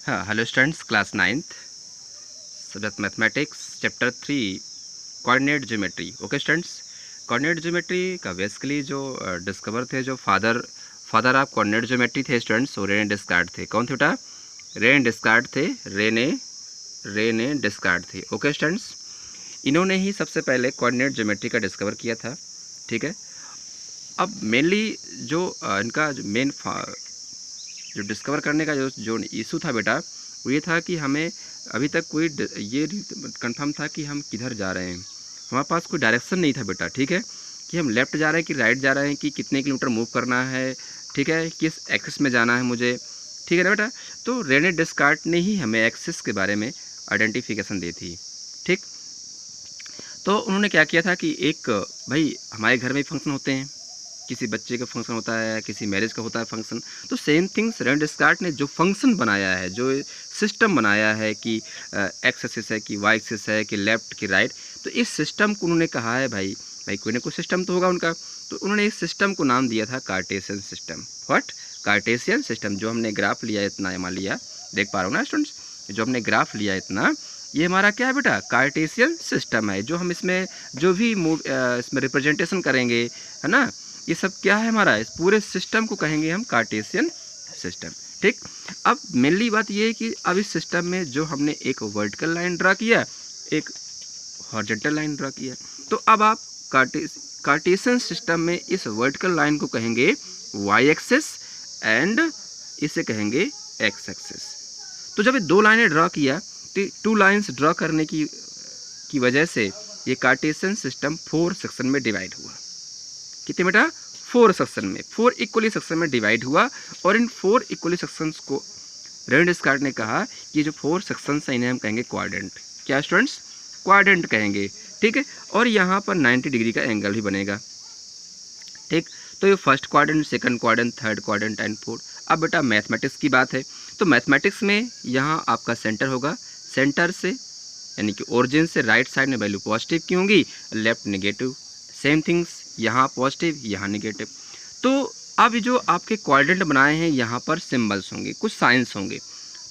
हाँ, hello students, class 9th subject mathematics chapter 3 coordinate geometry. Okay students, coordinate geometry का basically जो discover थे, जो फादर ऑफ कोऑर्डिनेट ज्योमेट्री थे students, वो रेने डिस्कार्ड थे। कौन थे बेटा? रेने डिस्कार्ड थे। रेने डिस्कार्ड थे। ओके स्टूडेंट्स, इन्होंने ही सबसे पहले कोऑर्डिनेट ज्योमेट्री का डिस्कवर किया था। ठीक है, अब मेनली जो इनका जो मेन जो डिस्कवर करने का जो इशू था बेटा, वो ये था कि हमें अभी तक कोई ये कंफर्म था कि हम किधर जा रहे हैं। हमारे पास कोई डायरेक्शन नहीं था बेटा। ठीक है, कि हम लेफ़्ट जा रहे हैं कि राइट जा रहे हैं, कि कितने किलोमीटर मूव करना है, ठीक है, किस एक्सिस में जाना है मुझे। ठीक है ना बेटा? तो रेने डेस्कार्ट ने ही हमें एक्सिस के बारे में आइडेंटिफिकेशन दी थी। ठीक, तो उन्होंने क्या किया था कि एक भाई हमारे घर में फंक्शन होते हैं, किसी बच्चे का फंक्शन होता है, किसी मैरिज का होता है फंक्शन, तो सेम थिंग्स रेने डेस्कार्ट ने जो फंक्शन बनाया है, जो सिस्टम बनाया है कि एक्स एक्सिस है कि वाई एक्सिस है कि लेफ्ट कि राइट, तो इस सिस्टम को उन्होंने कहा है भाई कोई ना कोई सिस्टम तो होगा उनका। तो उन्होंने इस सिस्टम को नाम दिया था Cartesian system. What? Cartesian system. जो हमने ग्राफ लिया इतना, मान लिया, देख पा रहा हूँ ना स्टूडेंट्स, जो हमने ग्राफ लिया इतना, ये हमारा क्या है बेटा? कार्टेशियन सिस्टम है। जो हम इसमें जो भी इसमें रिप्रेजेंटेशन करेंगे, है ना, ये सब क्या है हमारा? इस पूरे सिस्टम को कहेंगे हम कार्टेशियन सिस्टम। ठीक, अब मेनली बात ये है कि अब इस सिस्टम में जो हमने एक वर्टिकल लाइन ड्रा किया, एक हॉरिजॉन्टल लाइन ड्रा किया, तो अब आप कार्टेशियन सिस्टम में इस वर्टिकल लाइन को कहेंगे वाई एक्सिस एंड इसे कहेंगे एक्स एक्सिस। तो जब ये दो लाइनें ड्रा किया, तो टू लाइन्स ड्रा करने की वजह से ये कार्टेशियन सिस्टम 4 सेक्शन में डिवाइड हुआ। कितने बेटा? 4 सेक्शन में, 4 इक्वली सेक्शन में डिवाइड हुआ। और इन 4 इक्वली सेक्शंस को रेने डेस्कार्ट ने कहा कि जो 4 सेक्शंस हैं इन्हें हम कहेंगे क्वाड्रेंट। क्या स्टूडेंट्स? क्वाड्रेंट कहेंगे। ठीक है, और यहाँ पर 90 डिग्री का एंगल भी बनेगा। ठीक, तो ये first quadrant, second quadrant, third quadrant and fourth. अब बेटा मैथमेटिक्स की बात है, तो मैथमेटिक्स में यहाँ आपका सेंटर होगा, सेंटर से यानी कि ओरिजिन से राइट साइड में वैल्यू पॉजिटिव की होंगी, लेफ्ट नेगेटिव। सेम थिंग्स यहाँ पॉजिटिव, यहाँ नेगेटिव। तो अब जो आपके क्वाड्रेंट बनाए हैं, यहाँ पर सिंबल्स होंगे, कुछ साइंस होंगे।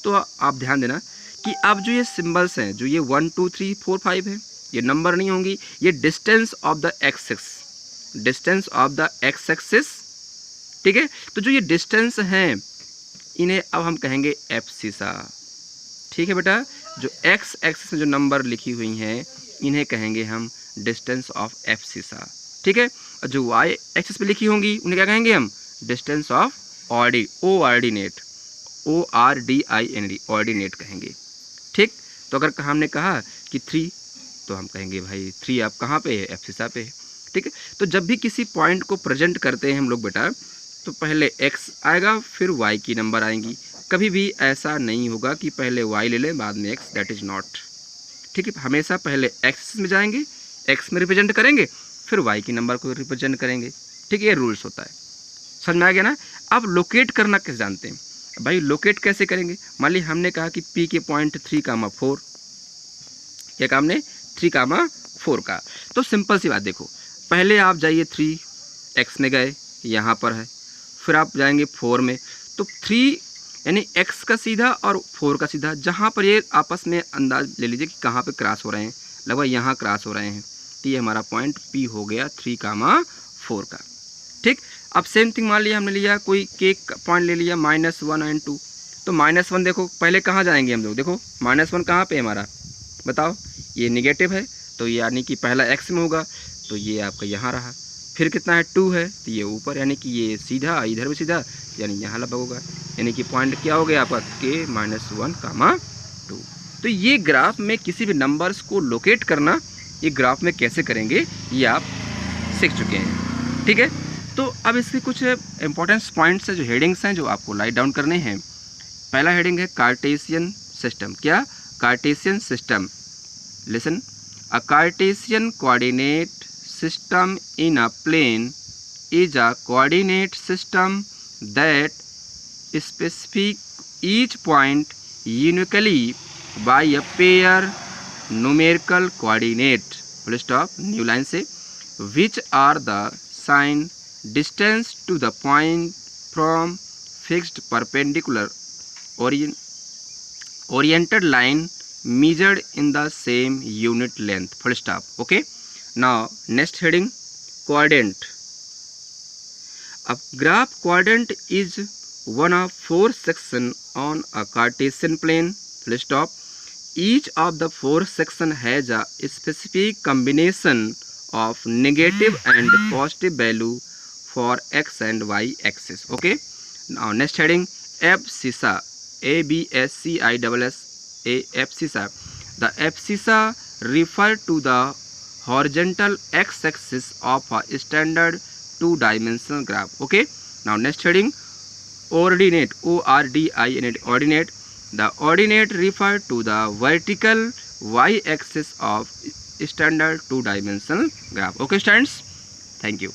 तो आप ध्यान देना कि अब जो ये सिंबल्स हैं, जो ये 1 2 3 4 5 है, ये नंबर नहीं होंगी, ये distance of the axis, distance of the x axis. ठीक है, तो जो ये डिस्टेंस हैं इन्हें अब हम कहेंगे एब्सिसा। ठीक है बेटा, जो एक्स एक्सिस में जो नंबर लिखी हुई हैं इन्हें कहेंगे हम डिस्टेंस ऑफ एब्सिसा। ठीक है, और जो वाई एक्सिस पे लिखी होंगी उन्हें क्या कहेंगे हम? Distance of ordinate, ORDIND, ordinate कहेंगे। ठीक, तो अगर हमने कहा कि 3, तो हम कहेंगे भाई 3 आप कहाँ पे है? एब्सिसा पे है। ठीक है, तो जब भी किसी पॉइंट को प्रेजेंट करते हैं हम लोग बेटा, तो पहले एक्स आएगा फिर वाई की नंबर आएंगी। कभी भी ऐसा नहीं होगा कि पहले वाई ले लें बाद में एक्स, दैट इज़ नॉट। ठीक है, हमेशा पहले एक्स में जाएंगे, एक्स में रिप्रेजेंट करेंगे, फिर वाई की नंबर को रिप्रेजेंट करेंगे। ठीक है, ये रूल्स होता है। समझ में आ गया ना? अब लोकेट करना कैसे जानते हैं भाई? लोकेट कैसे करेंगे? मान ली हमने कहा कि पी के पॉइंट 3,4, क्या काम ने? 3,4 का। तो सिंपल सी बात देखो, पहले आप जाइए 3, एक्स में गए, यहाँ पर है, फिर आप जाएंगे 4 में, तो 3 यानी x का सीधा और 4 का सीधा, जहाँ पर ये आपस में अंदाज ले लीजिए कि कहाँ पे क्रॉस हो रहे हैं, लगभग यहाँ क्रॉस हो रहे हैं। तो ये हमारा पॉइंट P हो गया 3,4 का। ठीक, अब सेम थिंग मान लिया हमने लिया कोई के पॉइंट ले लिया -1 एंड 2, तो -1 देखो पहले कहाँ जाएंगे हम लोग? देखो -1 कहाँ पे हमारा बताओ? ये नेगेटिव है, तो यानी कि पहला x में होगा, तो ये आपका यहाँ रहा। फिर कितना है? 2 है, तो ये ऊपर, यानी कि ये सीधा, इधर भी सीधा, यानी यहाँ लगभग होगा, यानी कि पॉइंट क्या हो गया आपका? के -1,2। तो ये ग्राफ में किसी भी नंबर्स को लोकेट करना, ये ग्राफ में कैसे करेंगे ये आप सीख चुके हैं। ठीक है, तो अब इसके कुछ इंपॉर्टेंट पॉइंट्स हैं, जो हेडिंग्स हैं, जो आपको राइट डाउन करने हैं। पहला हेडिंग है कार्टेशियन सिस्टम। क्या? Cartesian system. Listen, a Cartesian coordinate system in a plane is a coordinate system that specifies each point uniquely by a pair numerical coordinate, full stop, new line से, which are the sign distance to the point from fixed perpendicular origin oriented line measured in the same unit length, full stop. Okay, now next heading, quadrant. A graph quadrant is one of four sections on a Cartesian plane, full stop. Each of the four sections has a specific combination of negative and positive value for x and y axis. Okay, now next heading, abscissa, absciss, abscissa. The abscissa refer to the horizontal x-axis of a standard two-dimensional graph. Okay, now next heading, ordinate, ordinate, ordinate. The ordinate refer to the vertical y-axis of standard two-dimensional graph. Okay, students, thank you.